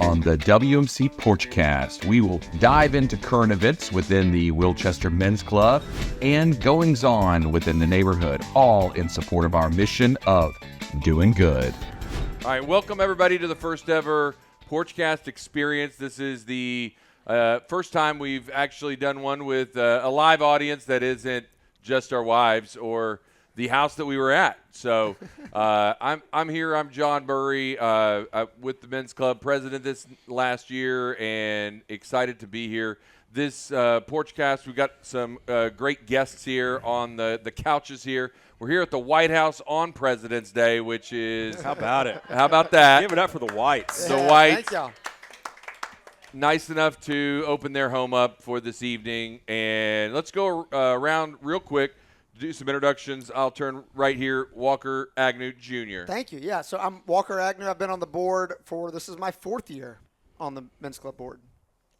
on the WMC Porchcast. We will dive into current events within the Wilchester Men's Club and goings-on within the neighborhood, all in support of our mission of doing good. All right, welcome everybody to the first ever Porchcast experience. This is the first time we've actually done one with a live audience that isn't just our wives or the house that we were at. So I'm here. I'm John Burry with the Men's Club, president this last year, and excited to be here. This Porchcast, we've got some great guests here on the couches here. We're here at the White House on President's Day, which is how about it? How about that? Give it up for the Whites. The Whites. Thank y'all. Nice enough to open their home up for this evening. And let's go around real quick, do some introductions. I'll turn right here, Walker Agnew Jr. Thank you. Yeah, so I'm Walker Agnew. I've been on the board this is my 4th year on the Men's Club board.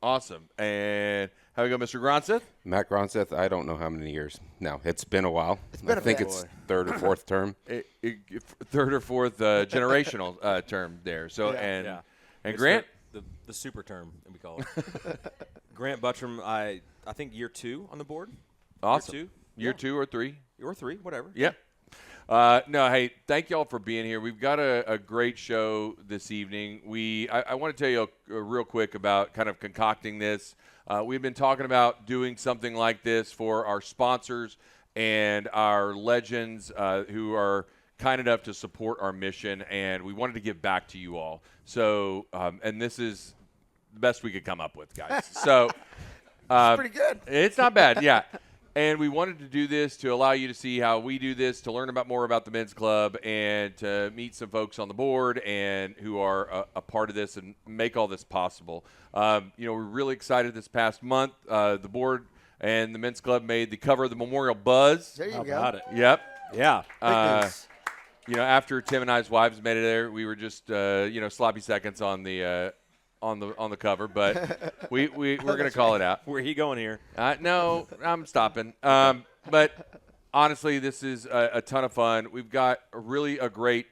Awesome. And how we go, Mr. Gronseth? Matt Gronseth, I don't know how many years now. It's been a while. Been I think it's third or fourth term. Third or fourth generational term there. So and It's Grant? The super term, we call it. Grant Buttram, I think year 2 on the board. Awesome. Year 2 or 3? Or 3, whatever. Yep. No, hey, thank y'all for being here. We've got a great show this evening. I want to tell you real quick about kind of concocting this. We've been talking about doing something like this for our sponsors and our legends who are kind enough to support our mission, and we wanted to give back to you all. So, and this is the best we could come up with, guys. So, It's pretty good. It's not bad, yeah. And we wanted to do this to allow you to see how we do this, to learn about more about the Men's Club, and to meet some folks on the board and who are a part of this and make all this possible. We're really excited this past month. The board and the Men's Club made the cover of the Memorial Buzz. There you How go. about it? Yep. Yeah. Big news. After Tim and I's wives made it there, we were just sloppy seconds on the cover, but we're going to call it out. Where are you going here? No, I'm stopping. But honestly, this is a ton of fun. We've got a great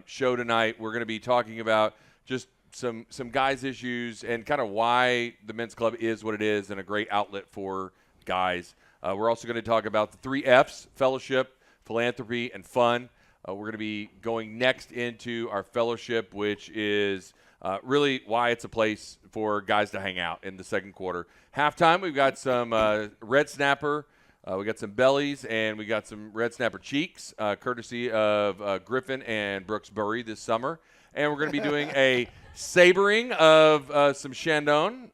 show tonight. We're going to be talking about just some guys' issues and kind of why the Men's Club is what it is and a great outlet for guys. We're also going to talk about the 3 F's: fellowship, philanthropy, and fun. We're going to be going next into our fellowship, which is really why it's a place for guys to hang out in the second quarter. Halftime, we've got some red snapper, we got some bellies, and we got some red snapper cheeks, courtesy of Griffin and Brooks Burry this summer. And we're going to be doing a sabering of some Chandon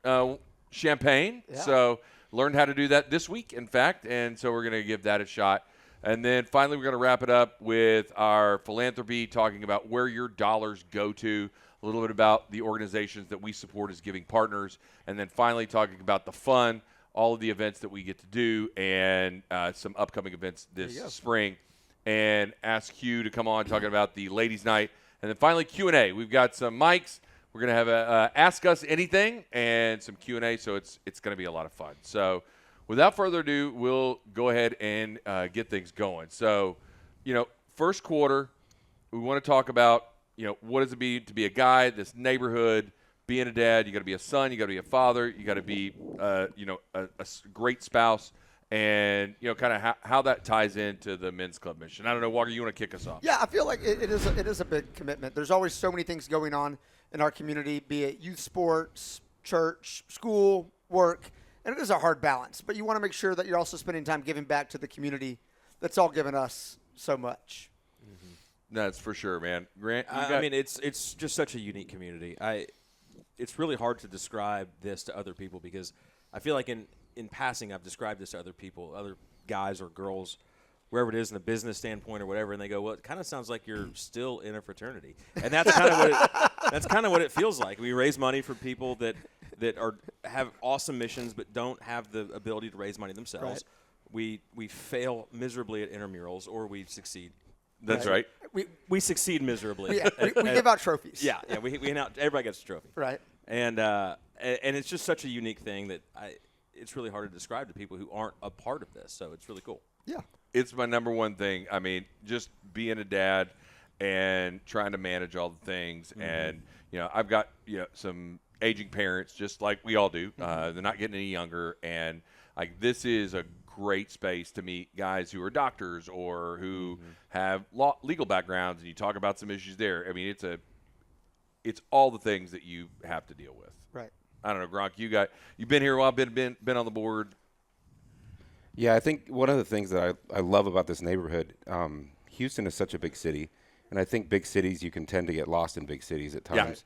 champagne. Yeah. So learned how to do that this week, in fact, and so we're going to give that a shot. And then finally, we're going to wrap it up with our philanthropy, talking about where your dollars go to, a little bit about the organizations that we support as giving partners, and then finally talking about the fun, all of the events that we get to do, and some upcoming events this spring. And ask Hugh to come on talking about the ladies' night. And then finally, Q&A. We've got some mics. We're going to have a Ask Us Anything and some Q&A, so it's going to be a lot of fun. So without further ado, we'll go ahead and get things going. So, first quarter, we want to talk about, what does it mean to be a guy, this neighborhood, being a dad. You got to be a son. You got to be a father. You got to be, a great spouse, and kind of how that ties into the Men's Club mission. I don't know, Walker, you want to kick us off? Yeah, I feel like it is a big commitment. There's always so many things going on in our community, be it youth sports, church, school, work, and it is a hard balance. But you want to make sure that you're also spending time giving back to the community that's all given us so much. That's for sure, man. Grant, it's just such a unique community. It's really hard to describe this to other people because I feel like in passing I've described this to other people, other guys or girls, wherever it is in a business standpoint or whatever, and they go, well, it kind of sounds like you're still in a fraternity. And that's kind of what it feels like. We raise money for people that have awesome missions but don't have the ability to raise money themselves. Right. We fail miserably at intramurals, or we succeed. That's right. We succeed miserably. We give out trophies. Yeah, we everybody gets a trophy. Right. And it's just such a unique thing that it's really hard to describe to people who aren't a part of this. So it's really cool. Yeah. It's my number one thing. I mean, just being a dad and trying to manage all the things. And, I've got, some aging parents just like we all do. They're not getting any younger. And like, this is a great space to meet guys who are doctors or who have legal backgrounds, and you talk about some issues there. I mean, it's all the things that you have to deal with. Right. I don't know, Gronk, you've been here a while, been on the board. Yeah, I think one of the things that I love about this neighborhood, Houston is such a big city, and I think big cities, you can tend to get lost in big cities at times.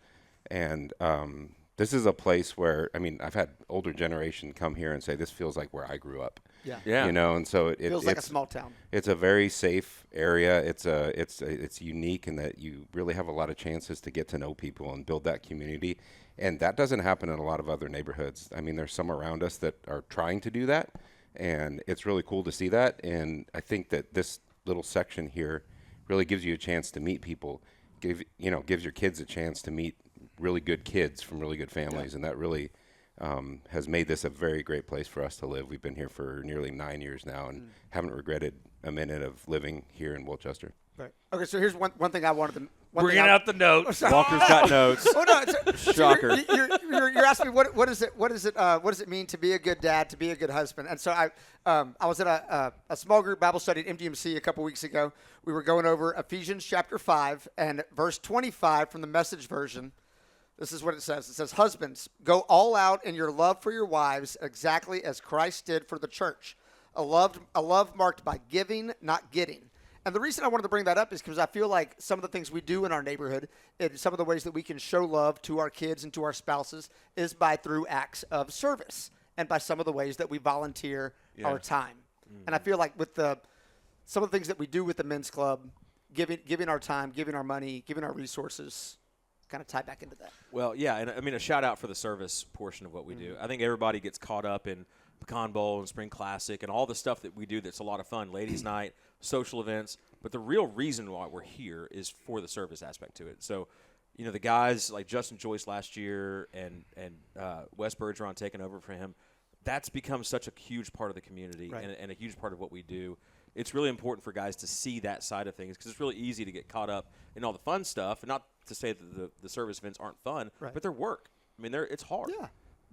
Yeah. And this is a place where, I mean, I've had older generation come here and say, this feels like where I grew up. Yeah. And so it feels like a small town. It's a very safe area. It's unique in that you really have a lot of chances to get to know people and build that community. And that doesn't happen in a lot of other neighborhoods. I mean, there's some around us that are trying to do that, and it's really cool to see that. And I think that this little section here really gives you a chance to meet people, gives your kids a chance to meet really good kids from really good families, and that really has made this a very great place for us to live. We've been here for nearly 9 years now and haven't regretted a minute of living here in Wilchester. Right. Okay, so here's one thing I wanted to bringing out the notes. Walker's got notes. Oh, no, Shocker. You're asking me what does it mean to be a good dad, to be a good husband? And so I was at a small group Bible study at MDMC a couple weeks ago. We were going over Ephesians chapter 5 and verse 25 from the Message version. This is what it says. It says, "Husbands, go all out in your love for your wives, exactly as Christ did for the church, a love marked by giving, not getting." And the reason I wanted to bring that up is because I feel like some of the things we do in our neighborhood, and some of the ways that we can show love to our kids and to our spouses, is through acts of service and by some of the ways that we volunteer our time. And I feel like with some of the things that we do with the men's club, giving our time, giving our money, giving our resources, kind of tie back into that. Well, yeah, and I mean a shout out for the service portion of what we do. I think everybody gets caught up in Pecan Bowl and Spring Classic and all the stuff that we do that's a lot of fun, ladies' night, social events. But the real reason why we're here is for the service aspect to it. So, the guys like Justin Joyce last year and Wes Bergeron taking over for him, that's become such a huge part of the community and a huge part of what we do. It's really important for guys to see that side of things because it's really easy to get caught up in all the fun stuff. And not to say that the service events aren't fun, but they're work. I mean, it's hard. Yeah.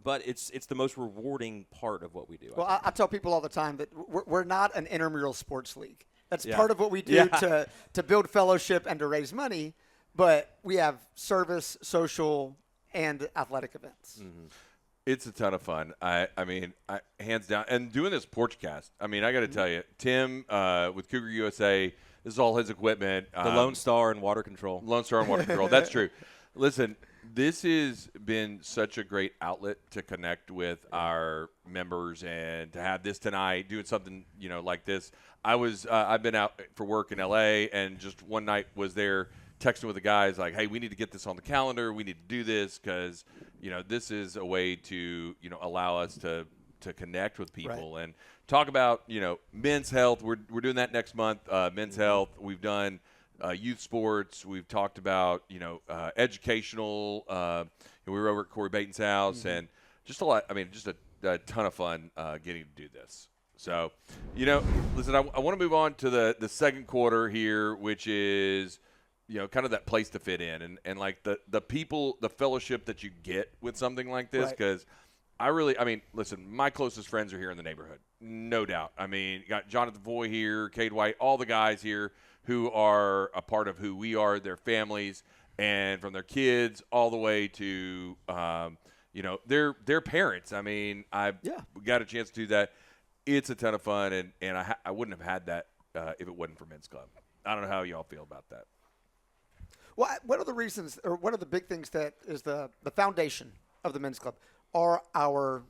But it's the most rewarding part of what we do. Well, I tell people all the time that we're not an intramural sports league. That's part of what we do to build fellowship and to raise money. But we have service, social, and athletic events. Mm-hmm. It's a ton of fun. I mean, hands down. And doing this Porchcast, I mean, I got to tell you, Tim with Cougar USA, this is all his equipment. The Lone Star and water control. Lone Star and water control. That's true. Listen, this has been such a great outlet to connect with our members and to have this tonight, doing something, like this. I've been out for work in L.A. and just one night was there texting with the guys like, hey, we need to get this on the calendar. We need to do this because, this is a way to, allow us to connect with people and talk about, men's health. We're doing that next month, men's health. We've done youth sports. We've talked about, educational. We were over at Corey Baton's house and just a lot. I mean, just a ton of fun getting to do this. So, listen, I want to move on to the second quarter here, which is, kind of that place to fit in and like the people, the fellowship that you get with something like this. Because listen, my closest friends are here in the neighborhood, no doubt. I mean, you got Jonathan Foy here, Cade White, all the guys here who are a part of who we are, their families, and from their kids all the way to, their parents. I mean, we got a chance to do that. It's a ton of fun, and I wouldn't have had that if it wasn't for Men's Club. I don't know how y'all feel about that. Well, one of the reasons, or one of the big things that is the foundation of the Men's Club are our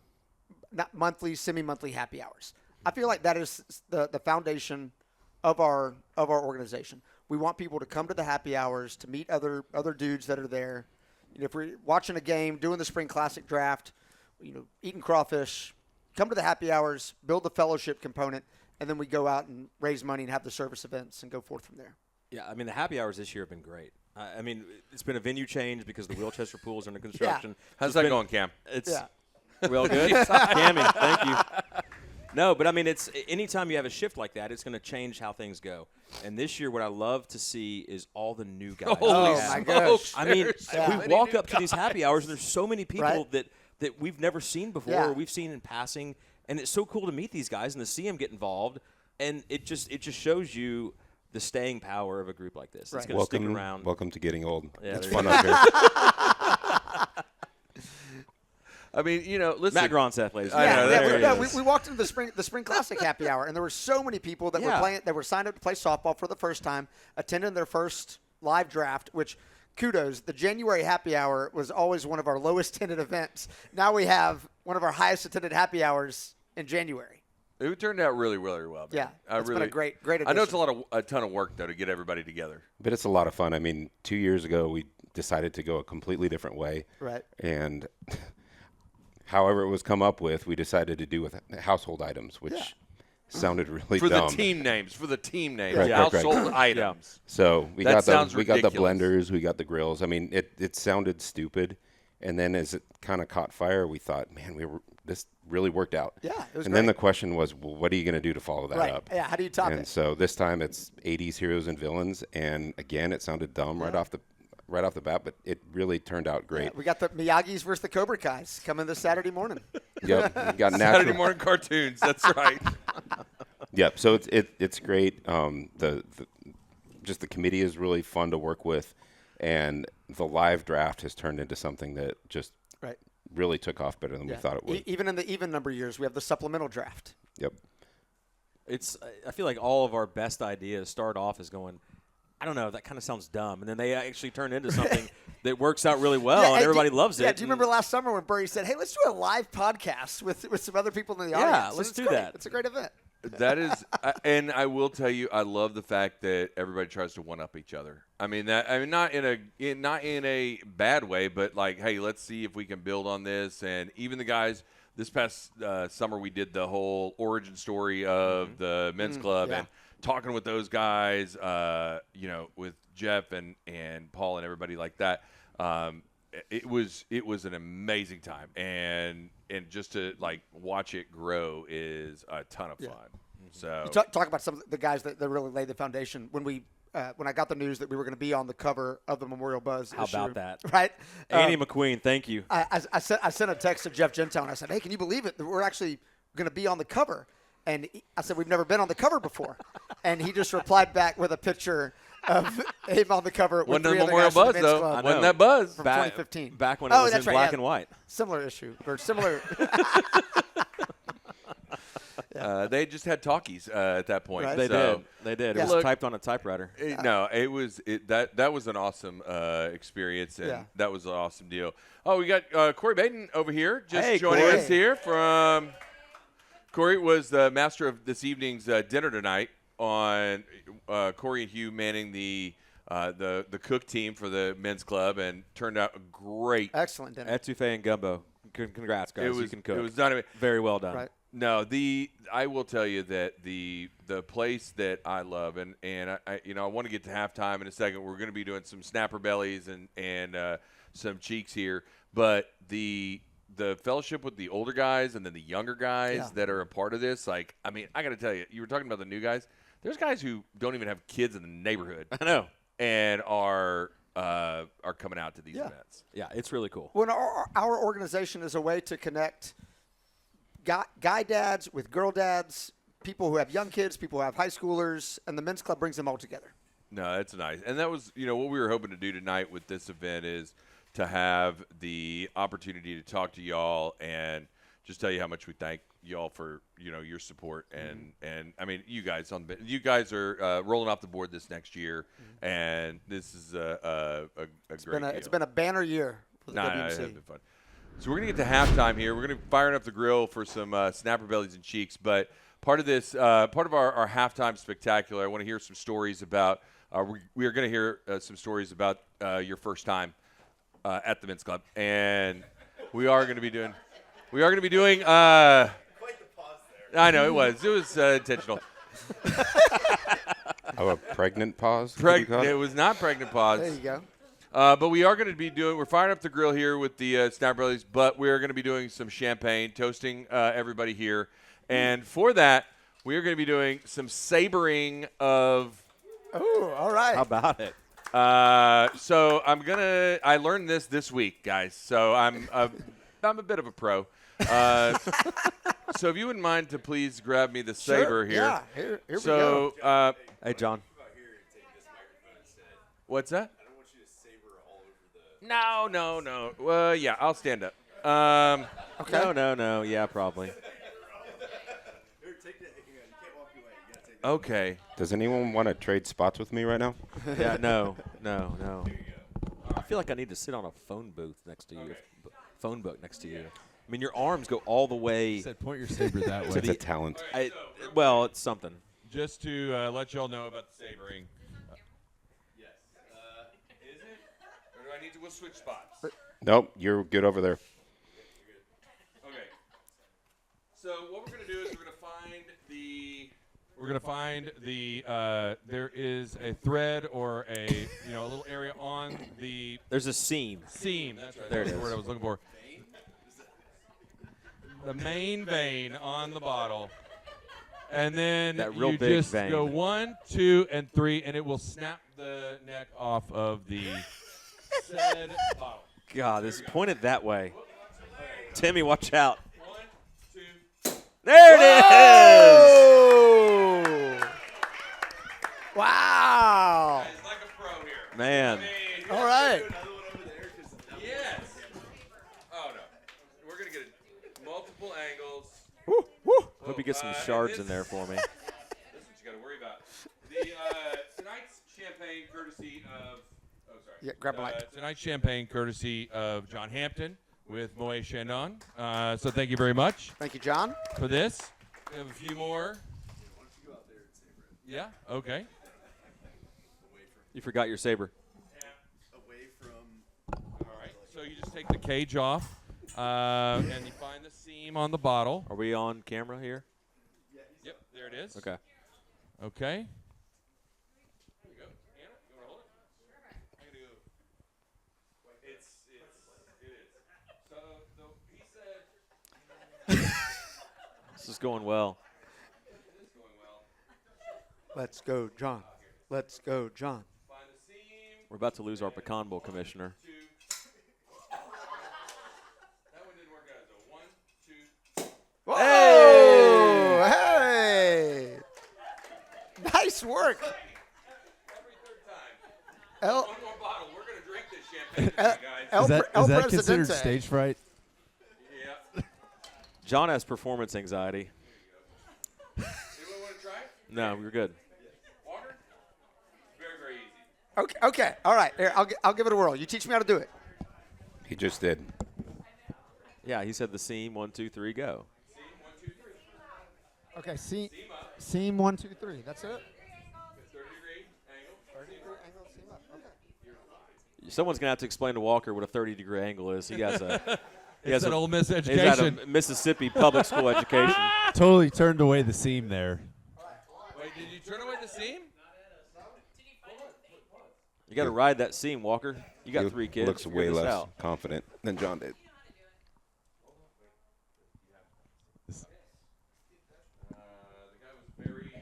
not monthly, semi-monthly happy hours. I feel like that is the foundation of our organization. We want people to come to the happy hours, to meet other dudes that are there. If we're watching a game, doing the Spring Classic draft, eating crawfish, come to the happy hours, build the fellowship component, and then we go out and raise money and have the service events and go forth from there. Yeah, I mean, the happy hours this year have been great. I mean, it's been a venue change because the Wilchester pool's under construction. How's that going, Cam? It's real good. Cammy, thank you. No, but I mean, it's anytime you have a shift like that, it's going to change how things go. And this year, what I love to see is all the new guys. Holy we have. my gosh. I mean, There's so we many walk new up to these happy hours, and there's so many people Right. that we've never seen before, Yeah. or we've seen in passing, and it's so cool to meet these guys and to see them get involved. And it just shows you the staying power of a group like this. It's Right. going to stick around. Welcome to getting old. Yeah, It's there fun you up here. I mean, listen. Matt Gronseth, ladies. I and know, gentlemen. there he we, is. we walked into the spring classic happy hour, and there were so many people that were playing, that were signed up to play softball for the first time, attending their first live draft. Which, kudos, the January happy hour was always one of our lowest attended events. Now we have one of our highest attended happy hours in January. It turned out really, really well. Man. Yeah, it's been a great addition. I know it's a ton of work though to get everybody together. But it's a lot of fun. I mean, 2 years ago, we decided to go a completely different way. Right. And however it was come up with, we decided to do with household items, which Yeah. sounded really For dumb. the team names, Right. household items. So we That got sounds we got the ridiculous. blenders, we got the grills. I mean, it sounded stupid, and then as it kind of caught fire, we thought, man, this really worked out. Yeah, it was And then great. the question was, well, what are you going to do to follow that Right. up? Yeah, how do you top and it? so this time it's 80s heroes and villains, and again, it sounded dumb right off the bat, but it really turned out great. Yeah, we got the Miyagi's versus the Cobra Kais coming this Saturday morning. Yep, we got Saturday natural. morning cartoons. That's right. Yep. So it's great. Just the committee is really fun to work with, and the live draft has turned into something that just Right. really took off better than we thought it would. Even in the even number years, we have the supplemental draft. Yep. I feel like all of our best ideas start off as going, I don't know, that kind of sounds dumb. And then they actually turn into something that works out really well, and hey, everybody loves it. Yeah, do you remember last summer when Burry said, hey, let's do a live podcast with some other people in the audience? Yeah, And let's it's do great. that. It's a great event. That is, and I will tell you, I love the fact that everybody tries to one up each other. I mean not in a bad way, but like, hey, let's see if we can build on this. And even the guys this past summer, we did the whole origin story of the men's club yeah. and talking with those guys, with Jeff and Paul and everybody like that. It was an amazing time, and just to like watch it grow is a ton of fun. So You talk about some of the guys that really laid the foundation. When I got the news that we were going to be on the cover of the Memorial Buzz How this about year, that? right? Annie McQueen, thank you. I sent a text to Jeff Gentile, and I said, hey, can you believe it? We're actually going to be on the cover. And I said, we've never been on the cover before. And he just replied back with a picture of him on the cover with wasn't three the other Memorial guys from the Buzz men's though. club. Wasn't that Buzz? From Back- 2015. Back when it was that's in right, black yeah. and white. Similar issue or similar. They just had talkies at that point. Right. They So, did. It Yeah. was Look- typed on a typewriter. No, that was an awesome experience, and Yeah. that was an awesome deal. Oh, we got Corey Baden over here just Hey, joining Corey. us here from. Corey was the master of this evening's dinner tonight. On Corey and Hugh manning the cook team for the men's club, and turned out a great. Excellent dinner. Etouffee and gumbo. Congrats, guys. It was you can cook. It was done. very well done. Right. No, I will tell you that the place that I love, and I want to get to halftime in a second. We're going to be doing some snapper bellies and some cheeks here, but the fellowship with the older guys and then the younger guys Yeah. that are a part of this, like, I mean, I got to tell you, you were talking about the new guys. There's guys who don't even have kids in the neighborhood I know. and are coming out to these Yeah. events. Yeah, it's really cool. When our organization is a way to connect guy dads with girl dads, people who have young kids, people who have high schoolers, and the men's club brings them all together. No, that's nice. And that was, what we were hoping to do tonight with this event is to have the opportunity to talk to y'all and just tell you how much we thank y'all for, your support. And I mean, you guys are rolling off the board this next year, and this is a great deal. It's been a banner year for the No, it WMC. has been fun. So we're going to get to halftime here. We're going to fire up the grill for some snapper bellies and cheeks. But part of this, part of our halftime spectacular, I want to hear some stories about. We are going to hear some stories about your first time at the men's club, and we are going to be doing. Quite the pause there. I know it was intentional. Oh, a pregnant pause? It was not pregnant pause. There you go. But we are going to be we're firing up the grill here with the Snapper Bellies, but we're going to be doing some champagne, toasting everybody here. And for that, we are going to be doing some sabering of. Oh, all right. How about it? So I learned this week, guys. So I'm a bit of a pro. So if you wouldn't mind to please grab me the saber here. Yeah, here we so, go. Hey, John. What's that? I don't want you to saber all over the. No. Well, yeah, I'll stand up. Okay. No. Yeah, probably. Okay. Does anyone want to trade spots with me right now? Yeah, no. I feel like I need to sit on a phone booth next to you. Okay. Phone book next to you. I mean, your arms go all the way. Said point your saber that way. It's a talent. Well, it's something. Just to let y'all know about the sabering. Yes. Is it? Or do I need to switch spots? Nope, you're good over there. Okay. So what we're going to do is we're going to find the there is a thread or a little area on the There's a seam. seam. That's right. There That's it the word is. I was looking for. The main vein on the bottle. And then That real you big just vein. go 1, 2, and 3, and it will snap the neck off of the said bottle. God, this pointed that way. Timmy, watch out. 1, 2. There it is. Oh! Wow. It's like a pro here. Man. All right. Yes. Oh no. We're gonna get multiple angles. Woo, woo. Hope you get some and shards this- in there for me. That's what you gotta worry about. The tonight's champagne courtesy of. Oh, sorry. Yeah, grab a mic. Tonight's champagne courtesy of John Hampton with Moet Chandon. So thank you very much Thank you, John. for this. We have a few more. Yeah. Okay. You forgot your saber. All right. So you just take the cage off, and you find the seam on the bottle. Are we on camera here? Yep. There it is. Okay. Okay. Here we go. Anna, you want to hold it? I'm going to go. It is. So he said. This is going well. It is going well. Let's go, John. Let's go, John. Find the seam. We're about to lose our pecan bowl commissioner. 2. That one didn't work out. So 1, 2. Whoa! Hey! Nice work. Every third time. El, One more bottle. We're going to drink this champagne, tonight, guys. El, Is that, El is that Presidente. considered stage fright? Yeah. John has performance anxiety. Anyone want to try it? No, we're good. Water? Very, very easy. Okay. All right. Here, I'll give it a whirl. You teach me how to do it. He just did. Yeah, he said the seam. 1, 2, 3, go. Seam, 1, 2, 3. Okay, Seam up. seam 1, 2, 3. That's it. 30-degree angle. Seam up. Someone's gonna have to explain to Walker what a 30-degree angle is. He has a. He It's has an a, Ole Miss he's had education. a Mississippi public school education. Totally turned away the seam there. Wait, did you turn away the seam? You got to ride that seam, Walker. You got He 3 kids. looks Figure way this less out. confident than John did. The guy was very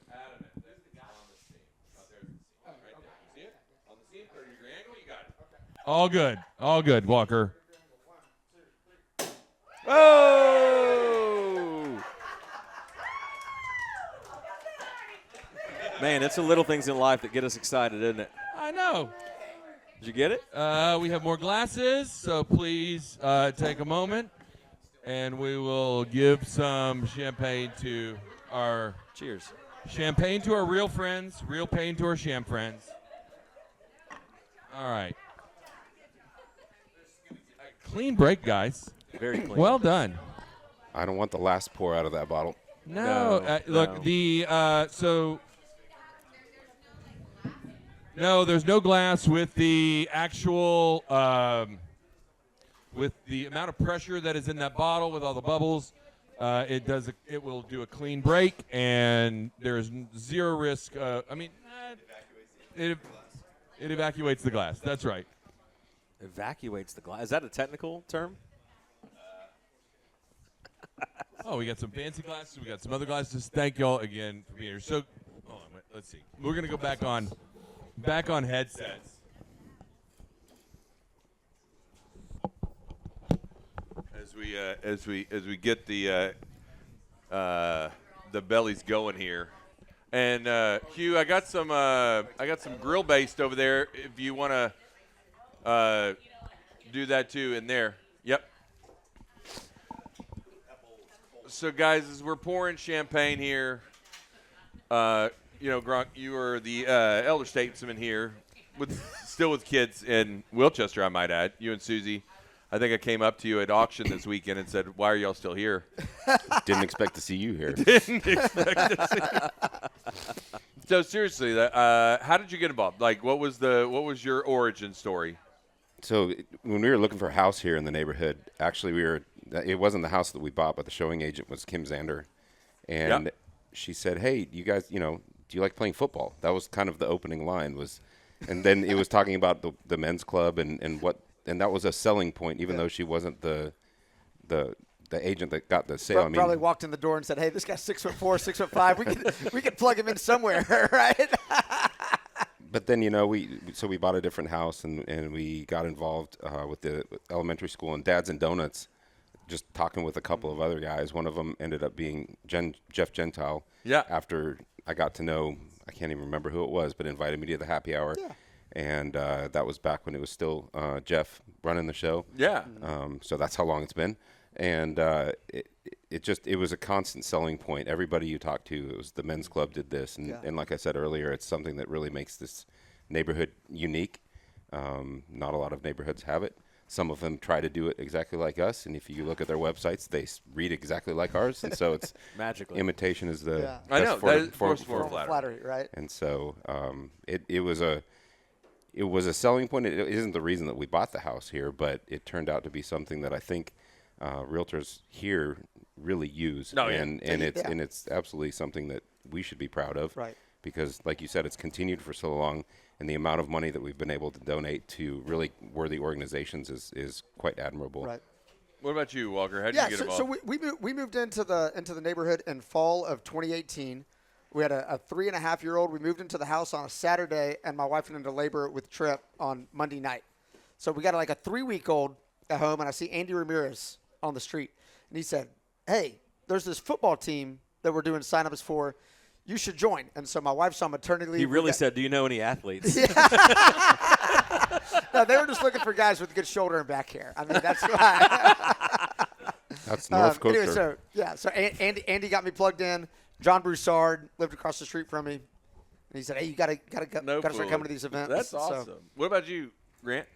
adamant that it's on the seam. Out there's the seam. Right there. You see it? On the seam, 30-degree angle, you got it. All good. All good, Walker. Oh! Man, it's the little things in life that get us excited, isn't it? I know. Did you get it? We have more glasses, so please take a moment, and we will give some champagne to our Cheers. real friends, real pain to our sham friends. All right. Clean break, guys. Very clean. Well done. I don't want the last pour out of that bottle. No, No, look, no. the so no, there's no glass with the actual with the amount of pressure that is in that bottle with all the bubbles. It will do a clean break, and there's zero risk. It evacuates the glass. That's right. Evacuates the glass. Is that a technical term? Oh, we got some fancy glasses. We got some other glasses. Thank y'all again for being here. So, hold on, let's see. We're gonna go back on headsets. As we get the bellies going here, and Hugh, I got some grill based over there. If you want to do that too in there. Yep. So guys, as we're pouring champagne here, Gronk, you are the elder statesman here, still with kids in Wilchester, I might add. You and Susie. I think I came up to you at auction this weekend and said, "Why are y'all still here?" Didn't expect to see you here. Didn't expect to see. So seriously, how did you get involved? Like, what was your origin story? So when we were looking for a house here in the neighborhood, actually it wasn't the house that we bought, but the showing agent was Kim Zander. And she said, "Hey, you guys, do you like playing football?" That was kind of the opening line and then it was talking about the men's club and that was a selling point, even though she wasn't the agent that got the sale. Probably walked in the door and said, "Hey, this guy's 6'4", 6'5". We could plug him in somewhere, right?" But then we bought a different house and we got involved with the elementary school and Dads and Donuts, just talking with a couple of other guys. One of them ended up being Jeff Gentile. Yeah. After I got to know, I can't even remember who it was, but invited me to the happy hour. Yeah. And that was back when it was still Jeff running the show. Yeah. So that's how long it's been. And it was a constant selling point. Everybody you talked to, it was the men's club did this. And like I said earlier, it's something that really makes this neighborhood unique. Not a lot of neighborhoods have it. Some of them try to do it exactly like us. And if you look at their websites, they read exactly like ours. And so it's magically imitation is the I know, best form of flattery, right? And so it was a selling point. It isn't the reason that we bought the house here, but it turned out to be something that I think realtors here really use. And it's absolutely something that we should be proud of. Right. Because, like you said, it's continued for so long, and the amount of money that we've been able to donate to really worthy organizations is quite admirable. Right. What about you, Walker? How did you get involved? So we moved into the neighborhood in fall of 2018. We had a 3.5-year-old. We moved into the house on a Saturday, and my wife went into labor with Tripp on Monday night. So we got like a 3-week-old at home, and I see Andy Ramirez on the street. And he said, "Hey, there's this football team that we're doing sign-ups for. You should join." And so my wife's on maternity leave. He really said, "Do you know any athletes?" No, they were just looking for guys with good shoulder and back hair. I mean, that's why. That's North Coaster. Anyway, so Andy got me plugged in. John Broussard lived across the street from me. And he said, "Hey, you gotta start coming to these events." That's awesome. So, what about you, Grant?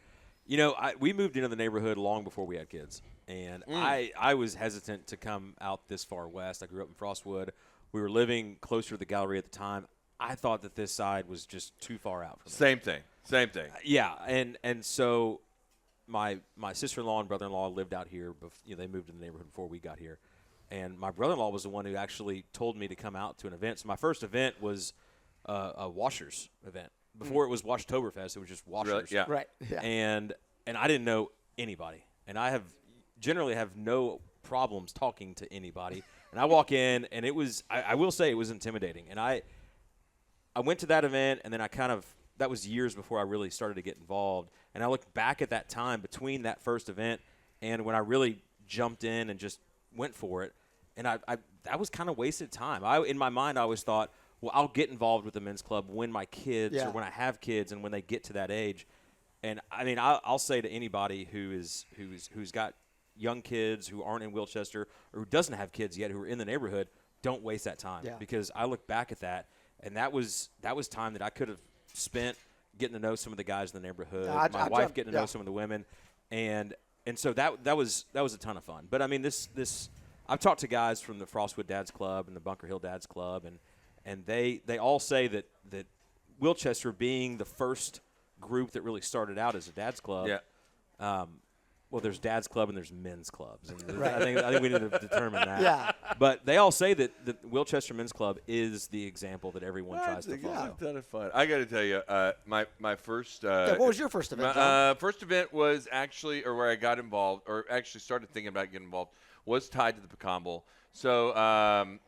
We moved into the neighborhood long before we had kids. And I was hesitant to come out this far west. I grew up in Frostwood. We were living closer to the gallery at the time. I thought that this side was just too far out for me. Same thing. Yeah, and so my sister-in-law and brother-in-law lived out here. They moved in the neighborhood before we got here. And my brother-in-law was the one who actually told me to come out to an event. So my first event was a Washers event. Before it was Washtoberfest, it was just Washers. Really? Yeah. right. Yeah. And I didn't know anybody. And I generally have no problems talking to anybody. And I walk in, and it was I will say it was intimidating. And I went to that event, and then that was years before I really started to get involved. And I look back at that time between that first event and when I really jumped in and just went for it. And that was kind of wasted time. In my mind, I always thought, well, I'll get involved with the men's club when my kids or when I have kids and when they get to that age. And I mean, I'll say to anybody who's got young kids who aren't in Wilchester or who doesn't have kids yet who are in the neighborhood, don't waste that time. Yeah. Because I look back at that, and that was time that I could have spent getting to know some of the guys in the neighborhood, my wife getting to know some of the women, and so that was a ton of fun. But I mean, this I've talked to guys from the Frostwood Dads Club and the Bunker Hill Dads Club, and they all say that Wilchester being the first group that really started out as a dads club, Well, there's dad's club and there's men's clubs. And Right. I think we need to determine that. Yeah. But they all say that the Wilchester Men's Club is the example that everyone tries to It's follow. a ton of fun. I got to tell you, my first Yeah, what was your first event, John? first event was actually, or where I got involved, or actually started thinking about getting involved, was tied to the Pecan Bowl. So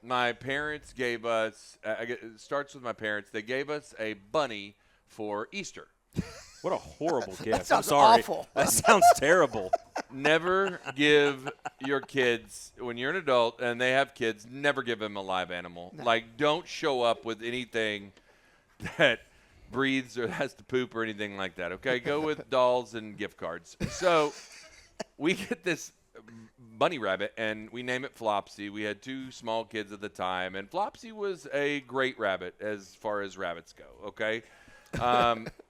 my parents gave us. It starts with my parents. They gave us a bunny for Easter. What a horrible gift. I'm sounds sorry. awful. That sounds terrible. Never give your kids, when you're an adult and they have kids, never give them a live animal. No. Like, don't show up with anything that breathes or has to poop or anything like that, okay? Go with dolls and gift cards. So we get this bunny rabbit, and we name it Flopsy. We had 2 small kids at the time, and Flopsy was a great rabbit as far as rabbits go, okay?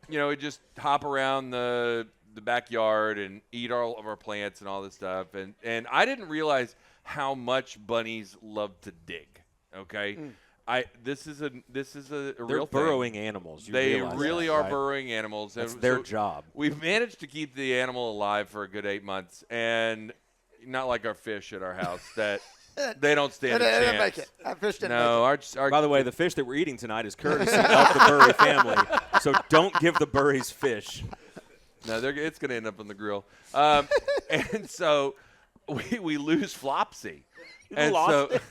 He'd just hop around the backyard and eat all of our plants and all this stuff. And I didn't realize how much bunnies love to dig. Okay, this is a They're real burrowing thing. animals. You They realize really that, are right? burrowing animals. That's And their so job. We've managed to keep the animal alive for a good 8 months, and not like our fish at our house that they don't stand a It chance. didn't make it. That fish didn't No, make it. our By the way, the fish that we're eating tonight is courtesy of the Burry family. So don't give the Burries fish. No, it's going to end up on the grill. And so we lose Flopsy. And lost so it?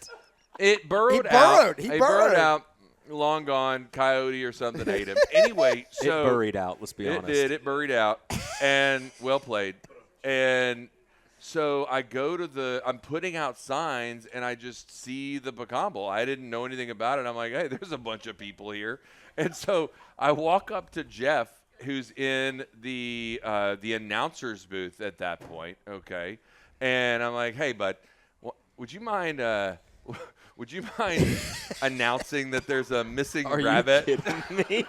it burrowed He out. burrowed. He burrowed. out. Long gone. Coyote or something ate him. Anyway, so It buried out, let's be honest. It did. It buried out. And well played. And so I go to I'm putting out signs, and I just see the Pecan Bowl. I didn't know anything about it. I'm like, hey, there's a bunch of people here. And so I walk up to Jeff, who's in the announcer's booth at that point, okay? And I'm like, hey, bud, would you mind announcing that there's a missing Are rabbit? you kidding me?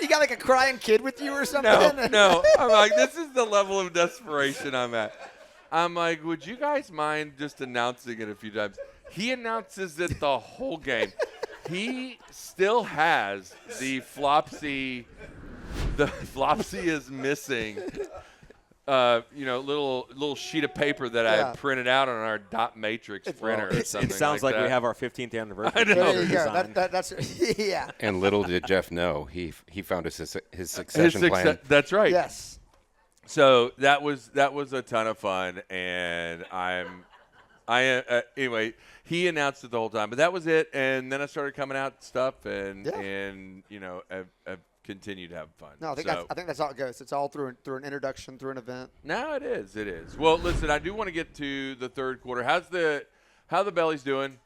You got like a crying kid with you or something? No. I'm like, this is the level of desperation I'm at. I'm like, would you guys mind just announcing it a few times? He announces it the whole game. He still has the Flopsy. The Flopsy is missing. Little sheet of paper that I Yeah. had printed out on our dot matrix printer or something. It sounds like that. we have our 15th anniversary. I know. There you go. design. That's yeah. And little did Jeff know, he found his succession plan. That's right. Yes. So that was a ton of fun, and anyway, he announced it the whole time, but that was it. And then I started coming out stuff, and I've continued to have fun. No, I think that's how it goes. It's all through an introduction, through an event. No, it is. Well, listen, I do want to get to the third quarter. How the bellies doing?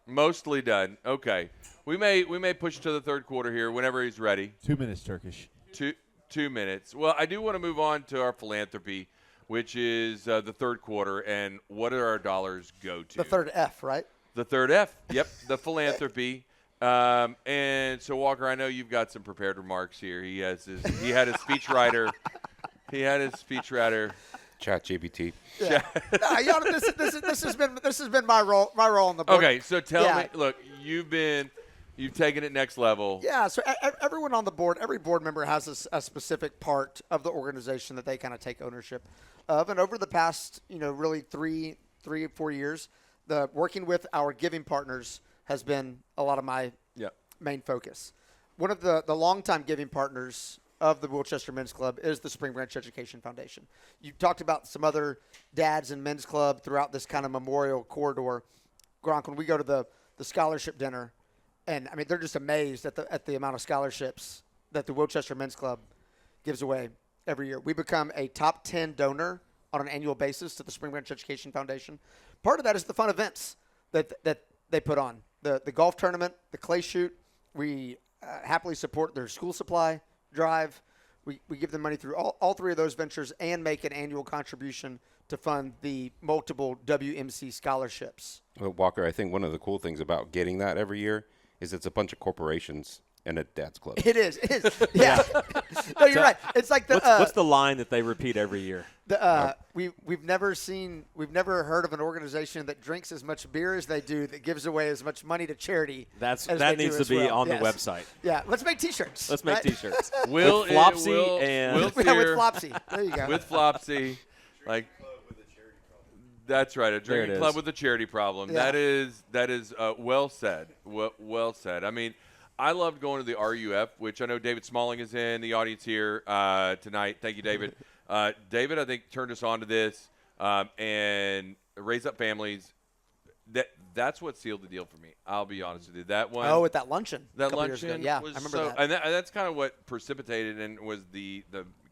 Mostly done. Okay. We may push to the third quarter here whenever he's ready. 2 minutes, Turkish. 2 minutes. Well, I do want to move on to our philanthropy, which is the third quarter, and what do our dollars go to? The third F, right? The third F. Yep, the philanthropy. And so, Walker, I know you've got some prepared remarks here. He had his speechwriter. ChatGPT. Yeah. No, this has been my role on the board. Okay, so tell Yeah. me. Look, you've taken it next level. Yeah, so everyone on the board, every board member has a specific part of the organization that they kind of take ownership of. And over the past, really 3 or 4 years, working with our giving partners has been a lot of my main focus. One of the longtime giving partners of the Wilchester Men's Club is the Spring Branch Education Foundation. You talked about some other dads and men's club throughout this kind of memorial corridor. Gronk, when we go to the scholarship dinner, and I mean they're just amazed at the amount of scholarships that the Wilchester Men's Club gives away every year. We become a top 10 donor on an annual basis to the Spring Branch Education Foundation. Part of that is the fun events that they put on. The golf tournament, the clay shoot. We happily support their school supply drive. We give them money through all 3 of those ventures and make an annual contribution to fund the multiple WMC scholarships. Well, Walker, I think one of the cool things about getting that every year is it's a bunch of corporations and a dad's club. It is. Yeah. No, you're right. It's like the what's the line that they repeat every year? we've never heard of an organization that drinks as much beer as they do that gives away as much money to charity. That they needs do to as be well. on Yes. the website. Yeah, let's make T-shirts. Let's make right? T-shirts. Will with Flopsy Will and Yeah, with Flopsy. There you go. with Flopsy, like that's right, a There it drinking is. club with a charity problem. Yeah. That is well said. Well said. I mean, I loved going to the RUF, which I know David Smalling is in the audience here tonight. Thank you, David. David, I think, turned us on to this and Raise Up Families. That's what sealed the deal for me. I'll be honest with you. That one. Oh, at that luncheon. a That couple years ago. luncheon Yeah, was I remember so, that. and that's kind of what precipitated and was the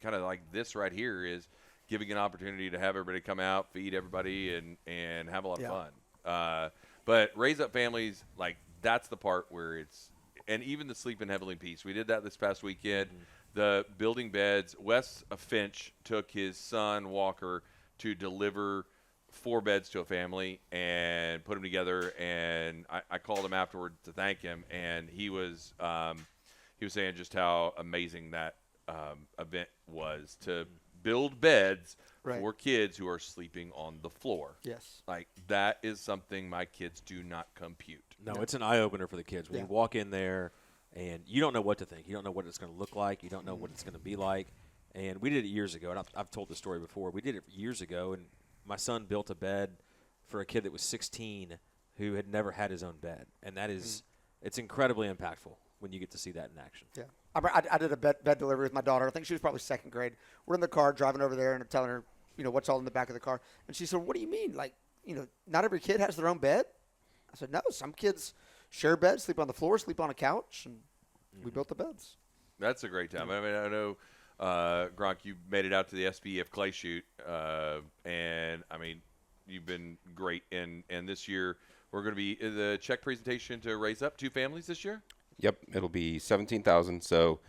kind of like this right here is giving an opportunity to have everybody come out, feed everybody, and have a lot of fun. But Raise Up Families, like that's the part where it's, and even the sleeping heavily piece. We did that this past weekend. The building beds. Wes Finch took his son Walker to deliver 4 beds to a family and put them together. And I called him afterward to thank him, and he was saying just how amazing that event was to build beds Right. for kids who are sleeping on the floor. Yes. Like that is something my kids do not compute. No, it's an eye opener for the kids. When Yeah. you walk in there and you don't know what to think, you don't know what it's going to look like, you don't know what it's going to be like. And we did it years ago, and I've told the story before. We did it years ago, and my son built a bed for a kid that was 16 who had never had his own bed, and that is it's incredibly impactful when you get to see that in action. Yeah. I did a bed delivery with my daughter. I think she was probably 2nd grade. We're in the car driving over there, and I'm telling her, what's all in the back of the car. And she said, "What do you mean? Like, not every kid has their own bed?" I said, "No, some kids share beds, sleep on the floor, sleep on a couch, and we built the beds." That's a great time. I mean, I know, Gronk, you made it out to the SBF clay shoot, and I mean, you've been great. And this year, we're going to be the check presentation to Raise Up 2 families this year. Yep, it'll be 17,000. So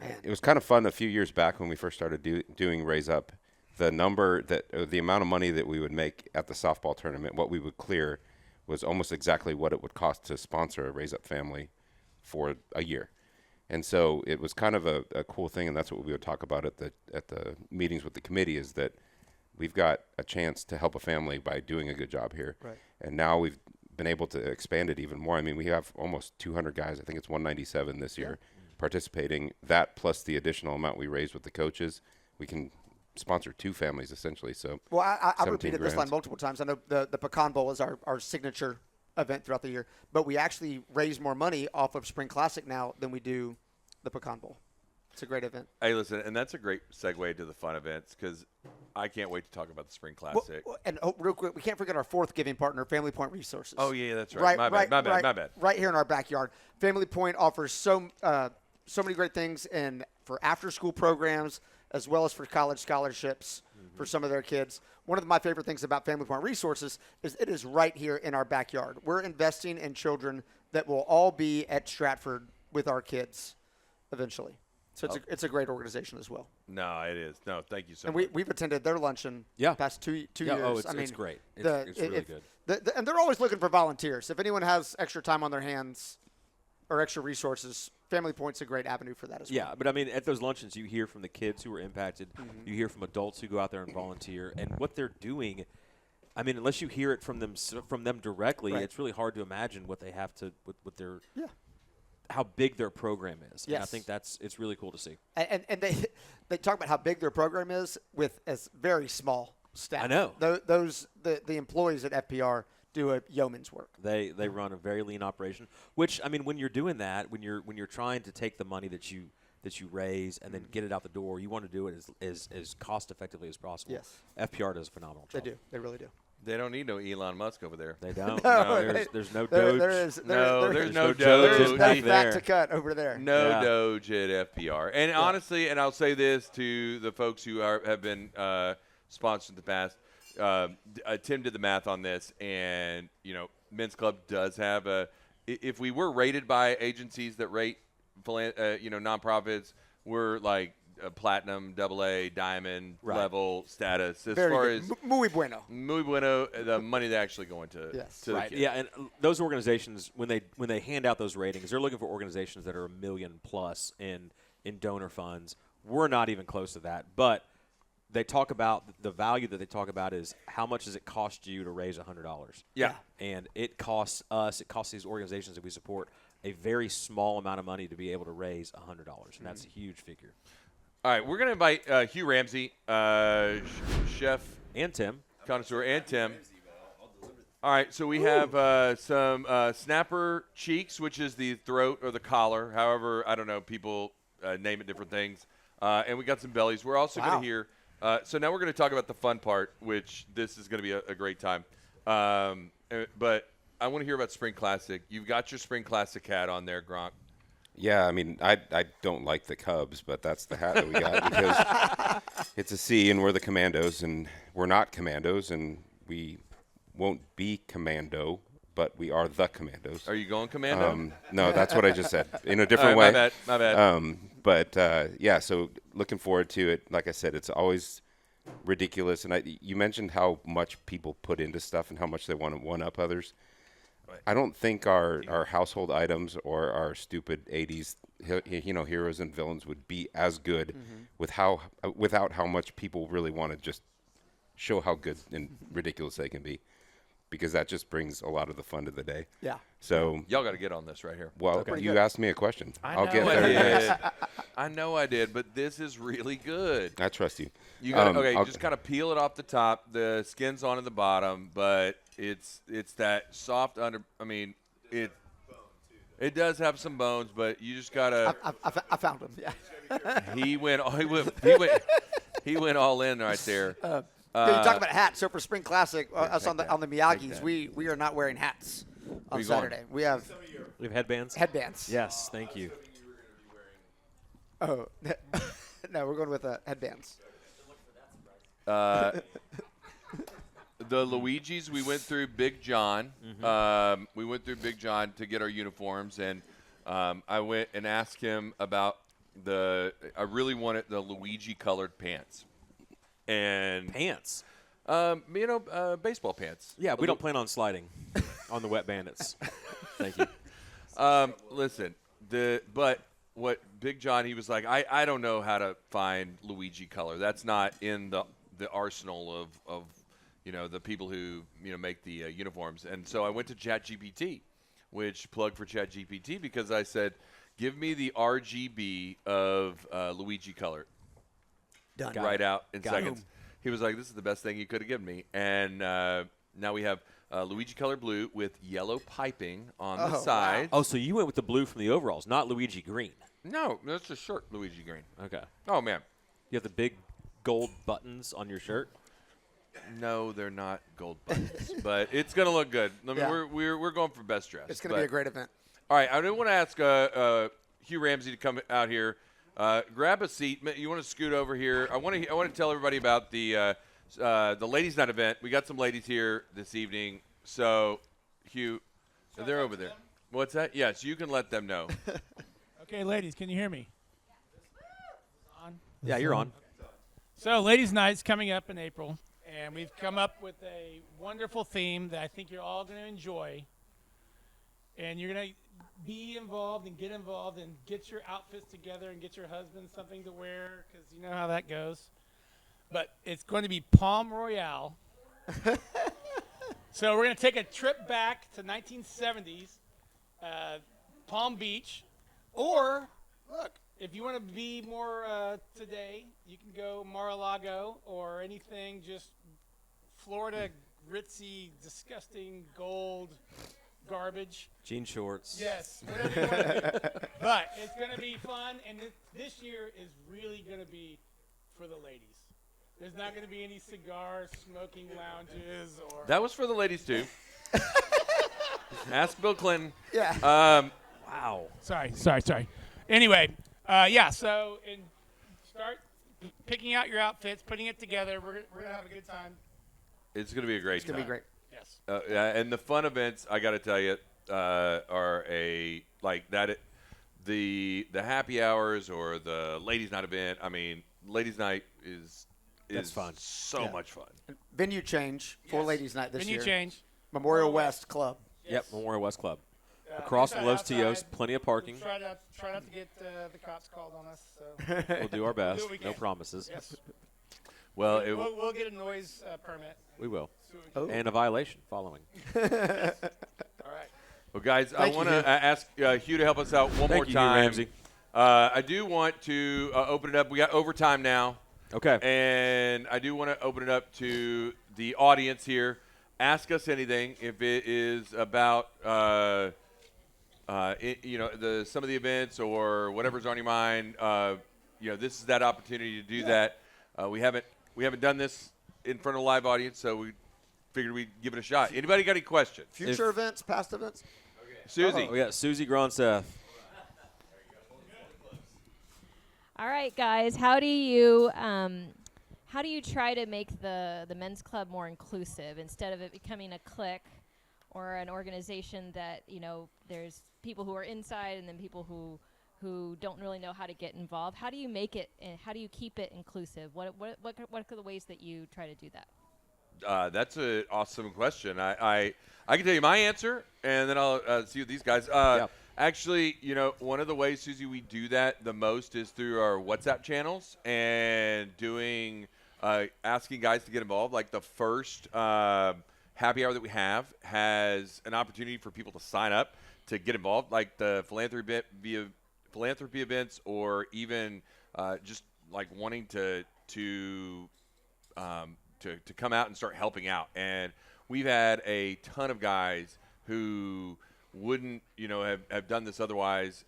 it was kind of fun a few years back when we first started doing Raise Up. The number the amount of money that we would make at the softball tournament, what we would clear, was almost exactly what it would cost to sponsor a Raise Up family for a year. And so it was kind of a cool thing, and that's what we would talk about at the meetings with the committee, is that we've got a chance to help a family by doing a good job here. Right. And now we've been able to expand it even more. I mean, we have almost 200 guys. I think it's 197 this year participating. That plus the additional amount we raised with the coaches, we can sponsor 2 families essentially. So Well, I 17 repeated this grand. line multiple times. I know the Pecan Bowl is our signature event throughout the year, but we actually raise more money off of Spring Classic now than we do the Pecan Bowl. It's a great event. Hey, listen, and that's a great segue to the fun events because I can't wait to talk about the Spring Classic. And real quick, we can't forget our 4th giving partner, Family Point Resources. Oh, yeah, that's right. My bad. Right here in our backyard. Family Point offers so many great things for after-school programs as well as for college scholarships for some of their kids. One of my favorite things about Family Point Resources is it is right here in our backyard. We're investing in children that will all be at Stratford with our kids eventually. So it's a great organization as well. No, it is. No, thank you so And much. we've attended their luncheon Yeah. the past two Yeah, years. it's great. It's really good. And they're always looking for volunteers. If anyone has extra time on their hands or extra resources, Family Point's a great avenue for that as well. Yeah, but I mean, at those luncheons, you hear from the kids who are impacted. You hear from adults who go out there and volunteer, and what they're doing. I mean, unless you hear it from them directly, Right. it's really hard to imagine what they have to with their how big their program is. And I Yes. think it's really cool to see. And they talk about how big their program is with a very small staff. I know. The employees at FPR do a yeoman's work. They run a very lean operation, which I mean, when you're doing that, when you're trying to take the money that you raise and then get it out the door, you want to do it as cost effectively as possible. Yes. FPR does a phenomenal They job. do. They really do. They don't need no Elon Musk over there. They don't. No, there's no There Doge. is No, there's no Doge there is Doge. no back fat there. to cut over there. No Yeah. Doge at FPR. And honestly, and I'll say this to the folks who have been sponsored in the past, Tim did the math on this, and, Men's Club does have if we were rated by agencies that rate, nonprofits, we're like a platinum, AA, diamond level status as Very far good. as Muy bueno. muy bueno, the money they actually go into Yes. to the Right. kids. Yeah, and those organizations, when they hand out those ratings, they're looking for organizations that are $1 million plus in donor funds. We're not even close to that. But they talk about the value that they talk about is how much does it cost you to raise $100? Yeah. And it costs us, it costs these organizations that we support a very small amount of money to be able to raise $100. And that's a huge figure. All right, we're going to invite Hugh Ramsey, chef And Tim. connoisseur, and Tim. All right, so we have some snapper cheeks, which is the throat or the collar. However, I don't know, people name it different things. And we got some bellies. We're also going to hear so now we're going to talk about the fun part, which this is going to be a great time. But I want to hear about Spring Classic. You've got your Spring Classic hat on there, Gronk. Yeah, I mean, I don't like the Cubs, but that's the hat that we got because it's a C and we're the Commandos, and we're not Commandos, and we won't be Commando, but we are the Commandos. Are you going Commando? No, that's what I just said in a different way. My bad. But yeah, so looking forward to it. Like I said, it's always ridiculous, and you mentioned how much people put into stuff and how much they want to one-up others. I don't think our household items or our stupid 80s heroes and villains would be as good without how much people really want to just show how good and ridiculous they can be, because that just brings a lot of the fun to the day. Yeah. So Y'all got to get on this right here. well, Pretty you good. asked me a question. I'll know get I there did. next. I know I did, but this is really good. I trust you. You got I'll- just kind of peel it off the top. The skin's on at the bottom, but it's that soft under. I mean, it does have some bones, but you just gotta. I found him. Yeah. He went all in right there. Yeah, you talk about hats. So for Spring Classic, us on the Miyagi's, we are not wearing hats on you going? Saturday. We have We have headbands? headbands. Yes, thank you. Oh, no, we're going with headbands. The Luigi's, we went through Big John. We went through Big John to get our uniforms, and I went and asked him about I really wanted the Luigi-colored pants. And Pants. baseball pants. Yeah, we don't plan on sliding on the Wet Bandits. Thank you. Listen, but what Big John, he was like, I don't know how to find Luigi color. That's not in the arsenal of the people who make the uniforms. And so I went to ChatGPT, which plug for ChatGPT, because I said, give me the RGB of Luigi color. Done. Right out in Got seconds. him. He was like, this is the best thing you could have given me. And now we have Luigi color blue with yellow piping on the wow. sides. Oh, so you went with the blue from the overalls, not Luigi green. No, that's just shirt Luigi green. Okay. Oh, man. You have the big gold buttons on your shirt? No, they're not gold buttons, but it's going to look good. I mean, Yeah. we're going for best dress. It's going to be a great event. All right, I do want to ask Hugh Ramsey to come out here. Grab a seat. You want to scoot over here? I want to tell everybody about the ladies' night event. We got some ladies here this evening. So, Hugh, they're over there. What's that? Yes, you can let them know. Okay, ladies, can you hear me? On? Yeah, you're on. So, ladies' night's coming up in April, and we've come up with a wonderful theme that I think you're all going to enjoy. And you're going to be involved and get your outfits together and get your husband something to wear, because you know how that goes. But it's going to be Palm Royale. So we're going to take a trip back to 1970s, Palm Beach. Or, look, if you want to be more today, you can go Mar-a-Lago or anything, just Florida, ritzy, disgusting, gold garbage. Jean shorts. Yes, whatever you want to do. But it's going to be fun, and this year is really going to be for the ladies. There's not going to be any cigar smoking lounges or. That was for the ladies, too. Ask Bill Clinton. Yeah. Wow. Sorry. Anyway, so start picking out your outfits, putting it together. We're going to have a good time. It's going to be a great It's going to time. be great. Yes. And the fun events, I got to tell you, are the happy hours or the ladies' night event. I mean, ladies' night is That's fun. So much fun. Venue change for ladies' night this Venue year. change. Memorial West Club. Yep, Memorial West Club. Across from inside, Los Tios, outside. plenty of parking. We'll try not to get the cops called on us. So. We'll do our best. what we No can. promises. Yes. Well, We'll get a noise permit. We will. So we can- And a violation following. All right. well, guys, I Thank you, want to Hugh. ask Hugh to help us out one Thank more you, Hugh time. Ramsey. I do want to open it up. We got overtime now. Okay. And I do want to open it up to the audience here. Ask us anything if it is about, some of the events or whatever's on your mind. This is that opportunity to do that. We haven't done this in front of a live audience, so we figured we'd give it a shot. Anybody got any questions? Future events, past events. Susie. We got Susie Gronseth. All right, guys. How do you try to make the men's club more inclusive instead of it becoming a clique or an organization that there's people who are inside and then people who don't really know how to get involved? How do you make it and how do you keep it inclusive? What are the ways that you try to do that? That's an awesome question. I can tell you my answer, and then I'll see with these guys. Actually, one of the ways, Susie, we do that the most is through our WhatsApp channels and doing asking guys to get involved. Like the first happy hour that we have has an opportunity for people to sign up to get involved, like the philanthropy events, or even just like wanting to come out and start helping out. And we've had a ton of guys who wouldn't, have done this otherwise,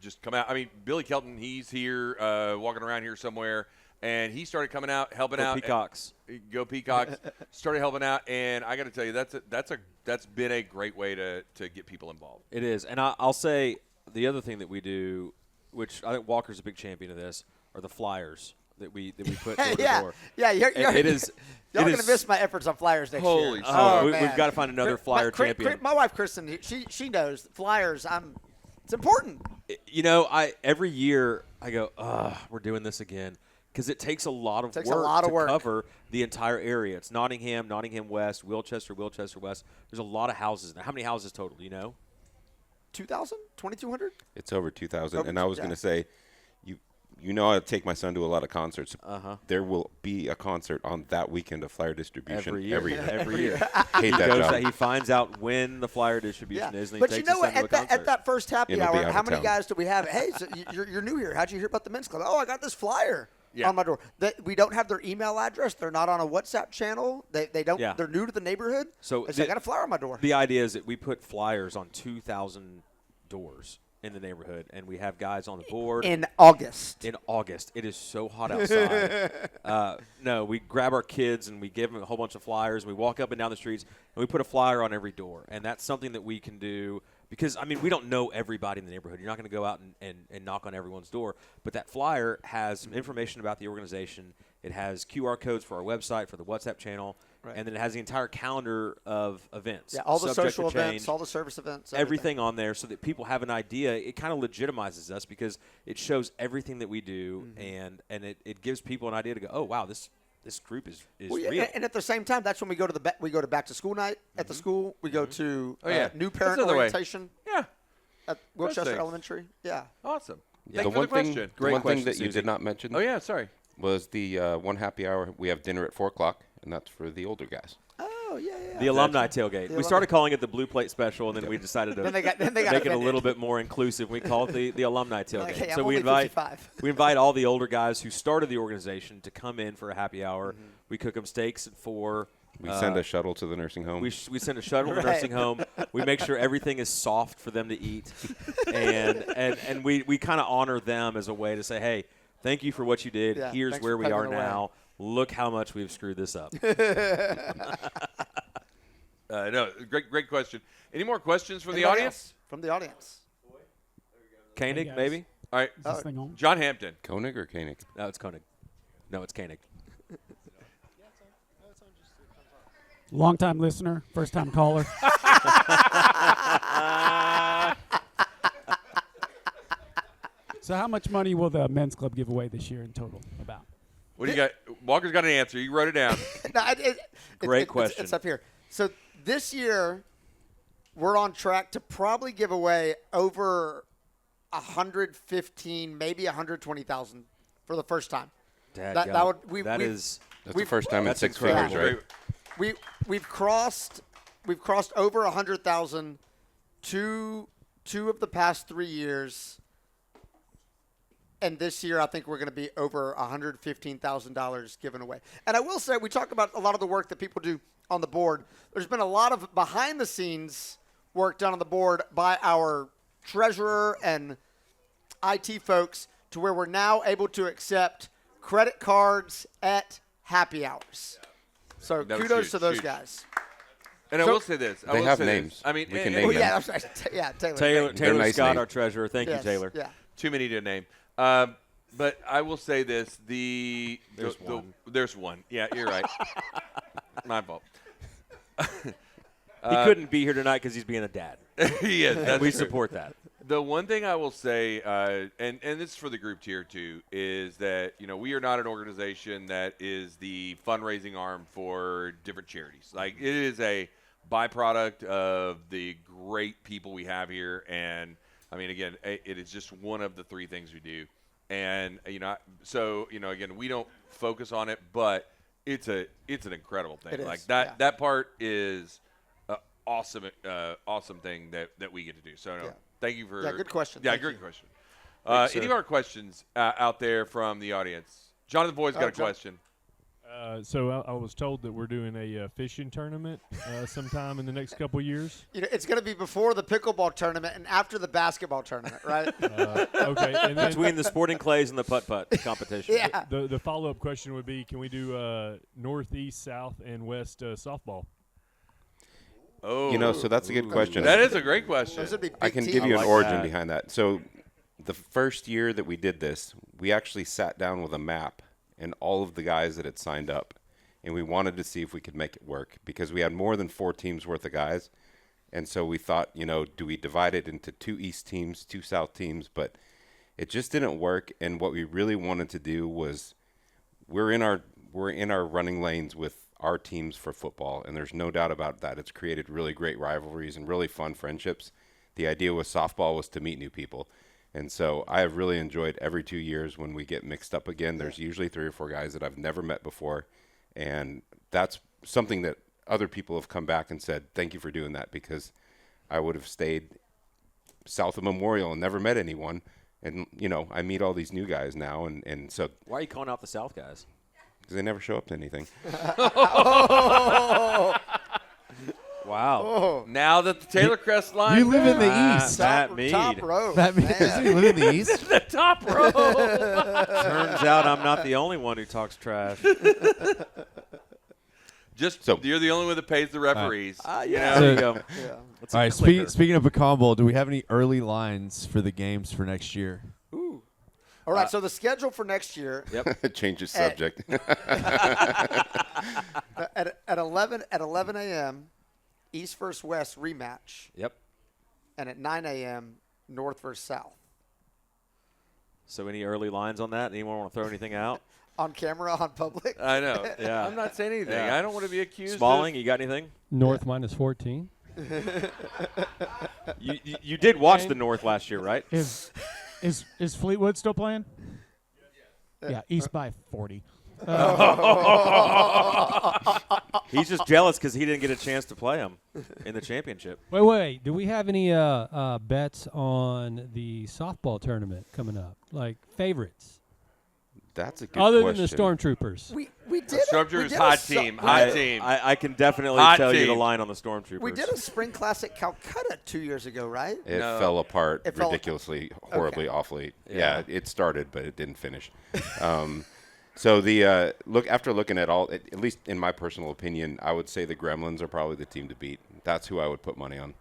just come out. I mean, Billy Kelton, he's here, walking around here somewhere, and he started coming out, helping out. Peacocks. Go Peacocks. Started helping out, and I got to tell you, that's been a great way to get people involved. It is. And I'll say the other thing that we do, which I think Walker's a big champion of this, are the flyers that we put door to door. Yeah, you're It is. Y'all it going to is- miss my efforts on flyers next Holy year. smokes. Oh, we've man. got to find another flyer champion. My wife Kristen, she knows flyers. It's important. Every year I go, we're doing this again, because it takes a lot of work to cover the entire area. It's Nottingham, Nottingham West, Wilchester, Wilchester West. There's a lot of houses now. How many houses total? Do you know? 2,000, 2,200. It's over 2,000. Over And I was yeah. going to say, I take my son to a lot of concerts. There will be a concert on that weekend of flyer distribution Every year. Every year. He Hate that goes job. that he finds out when the flyer distribution is, and he But takes you know his son what? to a concert. At that first happy It'll be hour, out how of many town. guys do we have? Hey, so you're new here. How'd you hear about the men's club? Oh, I got this flyer Yeah. on my door. We don't have their email address. They're not on a WhatsApp channel. They don't. Yeah. They're new to the neighborhood. So I got a flyer on my door. The idea is that we put flyers on 2,000 doors in the neighborhood, and we have guys on the board. In August. In August. It is so hot outside. No, we grab our kids and we give them a whole bunch of flyers. We walk up and down the streets, and we put a flyer on every door. And that's something that we can do because, we don't know everybody in the neighborhood. You're not going to go out and knock on everyone's door. But that flyer has some information about the organization. It has QR codes for our website, for the WhatsApp channel. Right. And then it has the entire calendar of events. Yeah, all the subject social to change, events, all the service events, everything on there, so that people have an idea. It kind of legitimizes us because it shows everything that we do, and it gives people an idea to go, oh wow, this group is real. And at the same time, that's when we go to back to school night at the school. We go to new That's parent another way. orientation Yeah. at Wilchester things. Elementary. Yeah. Awesome. Yeah. Thank The you for one the thing, question. Great one question, thing that you Susie. did not mention Oh, yeah, sorry. was the one happy hour. We have dinner at 4 o'clock, and that's for the older guys. Oh yeah. The alumni tailgate. The We started calling it the Blue Plate Special, and then we decided to Then they got make it a offended. little bit more inclusive. We call it the alumni tailgate. Like, hey, I'm so we only invite 55. we invite all the older guys who started the organization to come in for a happy hour. We cook them steaks at 4. We send a shuttle to the nursing home. We send a shuttle to the Right. nursing home. We make sure everything is soft for them to eat, and we kind of honor them as a way to say, hey, thank you for what you did. Yeah, Here's thanks where for we paving are the way. now. Look how much we've screwed this up. No, great question. Any more questions from the Anybody audience? else? From the audience. Koenig, guys. maybe? All right. Is this thing on? John Hampton. Koenig or Koenig? No, it's Koenig. No, it's Koenig. Long-time listener, first-time caller. So how much money will the men's club give away this year in total? About? What do you got? Walker's got an answer. You wrote it down. No, Great question. It's up here. So this year, we're on track to probably give away over 115, maybe 120,000 for the first time. That is That's the first time in that's 6 incredible. figures, right? We've crossed over 100,000 two of the past 3 years, and this year I think we're going to be over $115,000 given away. And I will say, we talk about a lot of the work that people do on the board. There's been a lot of behind the scenes work done on the board by our treasurer and IT folks to where we're now able to accept credit cards at happy hours. So That was kudos huge, to those huge. guys. And I will say this. They have names. I mean, We can and- name Oh, them. yeah, I'm sorry. Yeah, Taylor. Taylor They're nice Scott, names. our treasurer. Thank Yes, you, Taylor. Yeah. Too many to name. But I will say this: There's one. There's one. Yeah, you're right. My fault. He couldn't be here tonight because he's being a dad. Yes, that's We true. support that. The one thing I will say, and this is for the group tier too, is that we are not an organization that is the fundraising arm for different charities. Like, it is a byproduct of the great people we have here, and I mean, again, it is just one of the 3 things we do. And again, we don't focus on it, but it's an incredible thing. It is, Like that yeah. that part is awesome thing that we get to do. So Yeah. thank you for good question. Yeah, Thank great you. question. Thanks, Any sir. of our questions out there from the audience? Jonathan Boyd's got a John. question. So I was told that we're doing a fishing tournament sometime in the next couple years. It's going to be before the pickleball tournament and after the basketball tournament, right? Okay, and then Between the sporting clays and the putt-putt competition. Yeah. the follow-up question would be, can we do northeast, south, and west softball? Oh, So that's a good question. that is a great question. Those would be big I can teams. give you an like origin that. behind that. So the first year that we did this, we actually sat down with a map and all of the guys that had signed up, and we wanted to see if we could make it work because we had more than 4 teams worth of guys. And so we thought, do we divide it into 2 East teams, 2 South teams? But it just didn't work. And what we really wanted to do was we're in our running lanes with our teams for football, and there's no doubt about that. It's created really great rivalries and really fun friendships. The idea with softball was to meet new people. And so I have really enjoyed every 2 years when we get mixed up again. There's usually 3 or 4 guys that I've never met before. And that's something that other people have come back and said, thank you for doing that, because I would have stayed south of Memorial and never met anyone. And, I meet all these new guys now. And so Why are you calling out the South guys? because they never show up to anything. Wow. Now that the Taylor Crest line, You live in the Ah, east. Matt Mead. Top row. That means man. you live in the east. the top row. Turns out I'm not the only one who talks trash. You're the only one that pays the referees. Yeah. So- There you go. Yeah. That's a All right, clicker. speaking of pecan bowl, do we have any early lines for the games for next year? All right, so the schedule for next year Changes subject. at 11 a.m. East versus West rematch, Yep. and at 9 a.m. North versus South. So any early lines on that? Anyone want to throw anything out? On camera, on public. I know. Yeah. I'm not saying anything. Yeah. I don't want to be accused. Smalling, you got anything? North minus 14. You did watch the North last year, right? Is Fleetwood still playing? Yeah, East by 40. He's just jealous because he didn't get a chance to play him in the championship. Wait. Do we have any bets on the softball tournament coming up? Like favorites? That's a good Other question. than the Stormtroopers. We did. Stormtroopers, hot team. I can definitely Hot tell you the team. line on the Stormtroopers. We did a spring classic Calcutta 2 years ago, right? It No. fell apart It fell- ridiculously, horribly, awfully. Yeah. Yeah, it started, but it didn't finish. So the after looking at all, at least in my personal opinion, I would say the Gremlins are probably the team to beat. That's who I would put money on.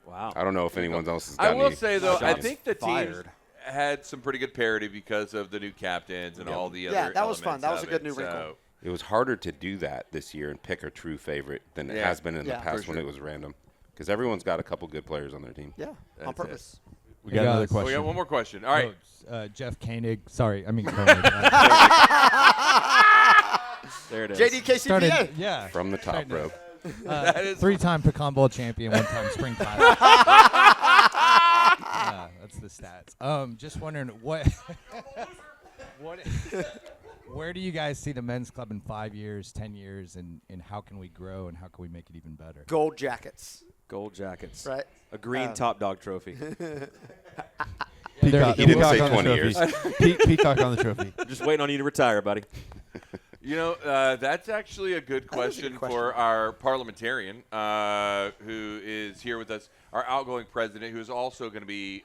Wow. I don't know if anyone else has I got will any say, though, I shots. think the teams Fired. had some pretty good parity because of the new captains and all the other Yeah, that was fun. elements That was of a good it. new wrinkle. So, It was harder to do that this year and pick a true favorite than it Yeah. has been in Yeah. the past For when sure. it was random. Because everyone's got a couple good players on their team. Yeah, on That's it. purpose. We got another we question. got one more question. All right. Jeff Koenig. Sorry, I mean Koenig. There it is. JDKCPA. Yeah. From the top rope. That is 3-time pecan bowl champion, 1-time spring class. Yeah, that's the stats. Just wondering what where do you guys see the men's club in 5 years, 10 years, and how can we grow and how can we make it even better? Gold jackets. Gold jackets. Right. A green top dog trophy. Peacock, He didn't say peacock on 20 the years. trophy. Peacock on the trophy. Just waiting on you to retire, buddy. You know, that's actually a good question for our parliamentarian who is here with us, our outgoing president, who is also going to be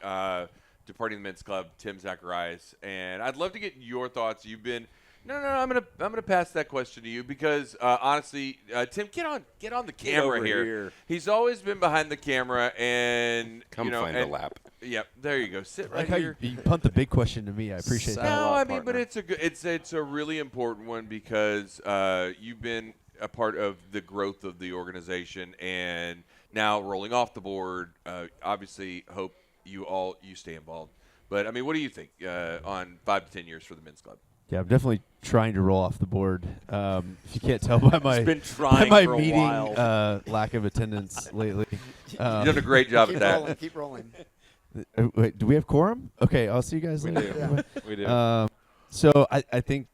departing the men's club, Tim Zacharias. And I'd love to get your thoughts. You've been I'm gonna pass that question to you because honestly, Tim, get on the camera over here. He's always been behind the camera and Come find a lap. Yep, there you go. Sit I right like how here. you punt the big question to me. I appreciate that. No, I mean, partner. but it's a really important one because you've been a part of the growth of the organization and now rolling off the board. Obviously, hope you stay involved. But I mean, what do you think on 5 to 10 years for the men's club? Yeah, I'm definitely trying to roll off the board. If you can't tell by my been trying by my for a meeting while. lack of attendance lately. You've done a great job at that. Keep rolling. Wait, do we have quorum? Okay, I'll see you guys We later. do. We do. So I think,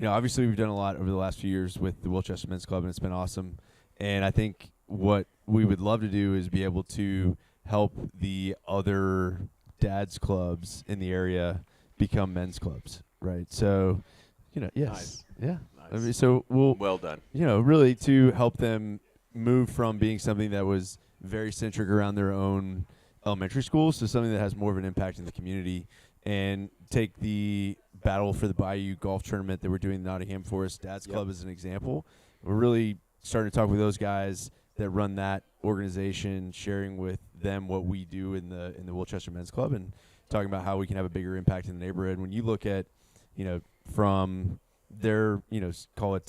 obviously we've done a lot over the last few years with the Wilchester Men's Club, and it's been awesome. And I think what we would love to do is be able to help the other dads clubs in the area become men's clubs, right? So, yes, Nice. yeah. Nice. I mean, so we'll, Well done. really to help them move from being something that was very centric around their own elementary schools to something that has more of an impact in the community, and take the Battle for the Bayou golf tournament that we're doing in Nottingham Forest Dads Club as an example. We're really starting to talk with those guys that run that organization, sharing with them what we do in the Wilchester Men's Club, and talking about how we can have a bigger impact in the neighborhood. When you look at, from their, call it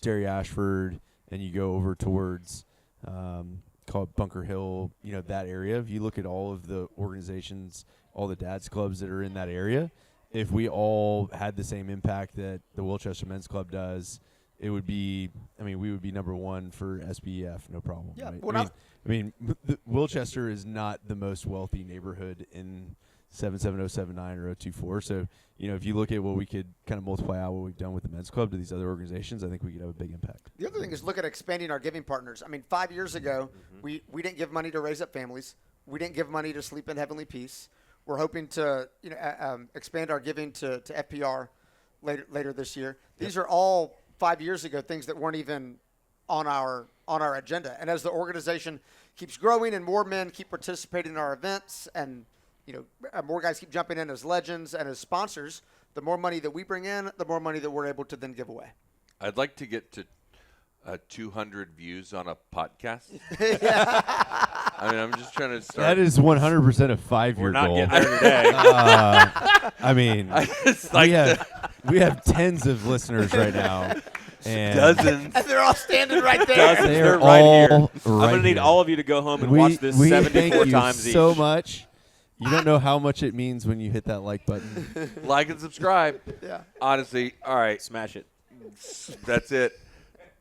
Terry Ashford, and you go over towards call it Bunker Hill, that area. If you look at all of the organizations, all the dads clubs that are in that area, if we all had the same impact that the Wilchester Men's Club does, it would be, we would be number one for SBEF, no problem. Yeah, right? Wilchester is not the most wealthy neighborhood in 77079 or 024. So, if you look at what we could kind of multiply out what we've done with the men's club to these other organizations, I think we could have a big impact. The other thing is look at expanding our giving partners. 5 years ago, we didn't give money to raise up families. We didn't give money to Sleep in Heavenly Peace. We're hoping to expand our giving to FPR later this year. These are all 5 years ago things that weren't even on our agenda. And as the organization keeps growing and more men keep participating in our events, and more guys keep jumping in as legends and as sponsors, the more money that we bring in, the more money that we're able to then give away. I'd like to get to 200 views on a podcast. I'm just trying to start. That is 100% a 5-year We're not goal. getting there today. We have tens of listeners right now. And Dozens. And they're all standing right there. Dozens. They're They're right here. all I'm right going to need here. all of you to go home and we, watch this we 74 thank times you each. so much. You don't know how much it means when you hit that like button. Like and subscribe. Yeah. Honestly, all right. Smash it. That's it.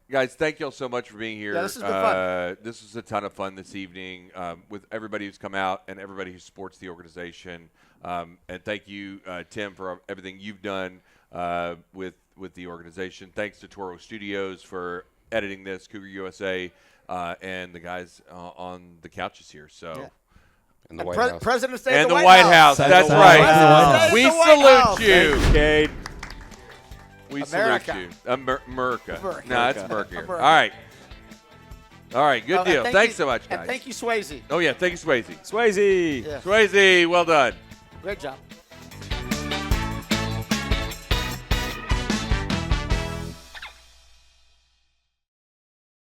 Guys, thank y'all so much for being here. Yeah, this has been fun. This was a ton of fun this evening with everybody who's come out and everybody who supports the organization. And thank you, Tim, for everything you've done with the organization. Thanks to Toro Studios for editing this, Cougar USA, and the guys on the couches here. So. Yeah. And the White House. President's Day And at the the White House. That's That's right. right. President's Day We at the White House. salute you. Thanks, Cade. We America. salute you. America. America. No, it's America. America. All right. All right. Good Oh, and deal. thank Thanks you- so much, guys. And thank you, Swayze. Oh, yeah. Thank you, Swayze. Swayze. Yeah. Swayze, well done. Great job.